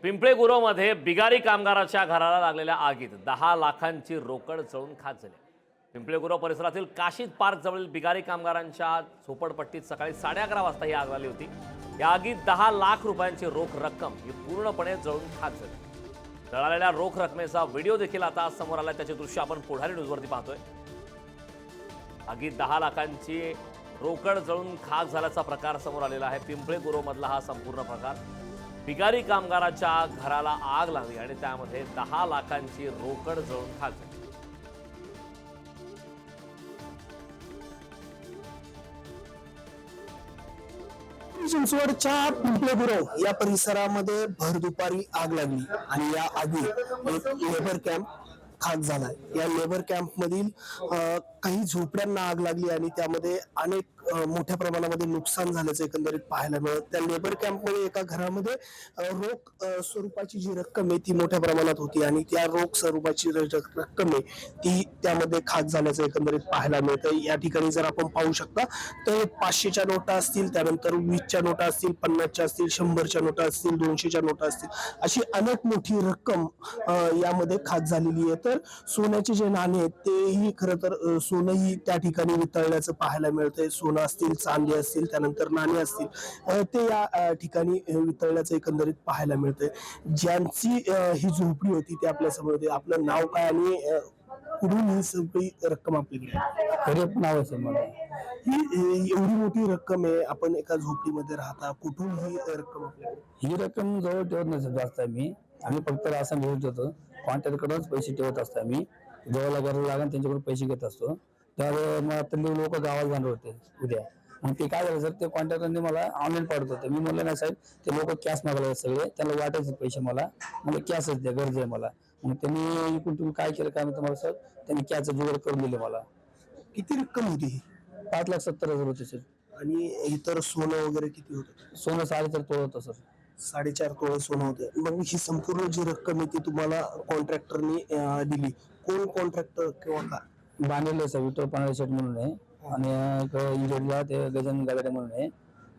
पिंपळे गुरवमध्ये बिगारी कामगाराच्या घराला लागलेल्या आगीत 10 लाखांची रोकड जळून खाक झाली। पिंपळे गुरव परिसरातील काशीद पार्क जवळील बिगारी कामगारांच्या झोपडपट्टीत सकाळी 11:30 वाजता ही आग लागली होती। या आगीत 10 लाख रुपयांची रोख रक्कम ही पूर्णपणे जळून खाक झाली। जळालेल्या रोख रकमेचा व्हिडिओ देखील आता समोर आला, त्याचे दृश्य आपण पुढारी न्यूजवरती पाहतोय। आगीत 10 लाखांची रोकड जळून खाक झाल्याचा प्रकार समोर आलेला आहे। पिंपळे गुरवमधला हा संपूर्ण प्रकार। बिगारी कामगाराच्या घराला आग लागली आणि त्यामध्ये 10 लाखांची रोकड जळून खाक झाली। चिंचवडच्या पिंपळे गुरव या परिसरामध्ये भर दुपारी आग लागली आणि या आगीत एक लेबर कॅम्प खाक झाला। या लेबर कॅम्प मधील काही झोपड्यांना आग लागली आणि त्यामध्ये अनेक मोठ्या प्रमाणामध्ये नुकसान झाल्याचं एकंदरीत पाहायला मिळत। त्या लेबर कॅम्प मध्ये एका घरामध्ये रोख स्वरूपाची जी रक्कम आहे ती मोठ्या प्रमाणात होती आणि त्या रोख स्वरूपाची रक्कम आहे ती त्यामध्ये खाक झाल्याचं एकंदरीत पाहायला मिळतं। या ठिकाणी जर आपण पाहू शकता तर 500च्या नोटा असतील, त्यानंतर 20च्या नोटा असतील, 50च्या असतील, 100च्या नोटा असतील, 200च्या नोटा असतील, अशी अनेक मोठी रक्कम यामध्ये खाक झालेली आहे। तर सोन्याचे जे नाणे आहेत तेही खरं तर सोनंही त्या ठिकाणी वितळल्याचं पाहायला मिळतंय। सोनं असतील, चांदी असतील, त्यानंतर नाणे असतील, ते या ठिकाणी वितळल्याचं एकंदरीत पाहायला मिळतंय। ज्यांची ही झोपडी होती ते आपल्या समोर होते। आपलं नाव काय आणि कुठून ही सगळी रक्कम आपल्याकडे? खरे नाव आहे मला। ही एवढी मोठी रक्कम आहे, आपण एका झोपडीमध्ये राहता, कुठून ही रक्कम आपल्याकडे? ही रक्कम जवळ ठेवत नसत जास्त आम्ही फक्त राशन घेऊन होतो। कॉन्ट्रॅक्टरकडेच पैसे ठेवत असतो आम्ही। जेव्हा गरज लागेल त्यांच्याकडून पैसे घेत असतो। तर मग लोक गावाला जाणार होते उद्या, मग ते काय झालं सर, ते कॉन्ट्रॅक्टरने मला ऑनलाईन पाठवत होते। मी म्हणलं नाही साहेब, ते लोक कॅश मागायला सगळे, त्यांना वाटायचे पैसे, मला कॅशच द्या, गरज आहे मला। मग त्यांनी इकडून तुम्ही काय केलं काय म्हणतो मला सर, त्यांनी कॅशचं जुगाड करून दिले मला। किती रक्कम होती ही? 5,70,000 होते सर। आणि इतर सोनं वगैरे किती होतं? सोनं 4.5 तोळ होतं सर। 4.5 तोळे सोनं होतं। मग ही संपूर्ण जी रक्कम आहे ती तुम्हाला कॉन्ट्रॅक्टरनी दिली? कोण कॉन्ट्रॅक्टर किंवा का? बांधलेलं सर विठ्ठल पांढरे शेट म्हणून आहे आणि इंजोडला ते गजानन गालाडे म्हणून आहे।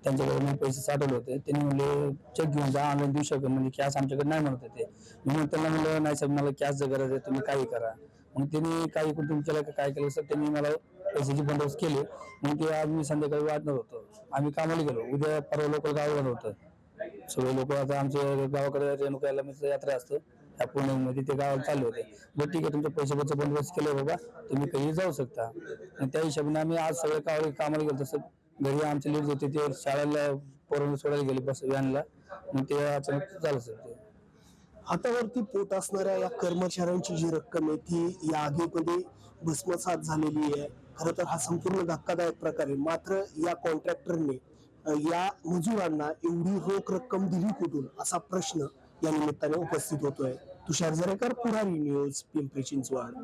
त्यांच्याकडे मी पैसे साठवले होते। त्यांनी म्हणले चेक घेऊन जा, ऑनलाईन देऊ शकतो, म्हणजे कॅश आमच्याकडे नाही म्हणत होते। मी त्यांना म्हणलं नाही साहेब, मला कॅश गरज आहे, तुम्ही काही करा। मग त्यांनी काही कुठून केलं का काय केलं सर, त्यांनी मला पैशाची बंदोबस्त केली। मग ते आज मी संध्याकाळी वाटणार होतो, आम्ही कामाला गेलो। उद्या परवा लोकल गावाला जाणार होतं सगळे लोक। आता आमच्या गावाकडे रेणुकाला मित्र यात्रा असतं त्या पुण्यामध्ये, ते गावाला चालले होते। बरं ठीक आहे, तुमच्या पैशाचं बंदोबस्त केलंय बाबा, तुम्ही कधी जाऊ शकता। आणि त्या हिशोबाने आम्ही आज सगळे कामाला गेलो। तसं घरी आमचे लीड होते, ते शाळेला पोरांना सोडायला गेले बस व्हॅनला, मग ते अचानक झालं सर। ते हातावरती पोट असणाऱ्या या कर्मचाऱ्यांची जी रक्कम आहे ती या आगीमध्ये भस्मसात झालेली आहे। खरं तर हा संपूर्ण धक्कादायक प्रकार आहे। मात्र या कॉन्ट्रॅक्टरने या मजुरांना एवढी रोख रक्कम दिली कुठून, असा प्रश्न या निमित्ताने उपस्थित होतोय। तुषार जरेकर, पुढारी न्यूज, पिंपरी चिंचवड।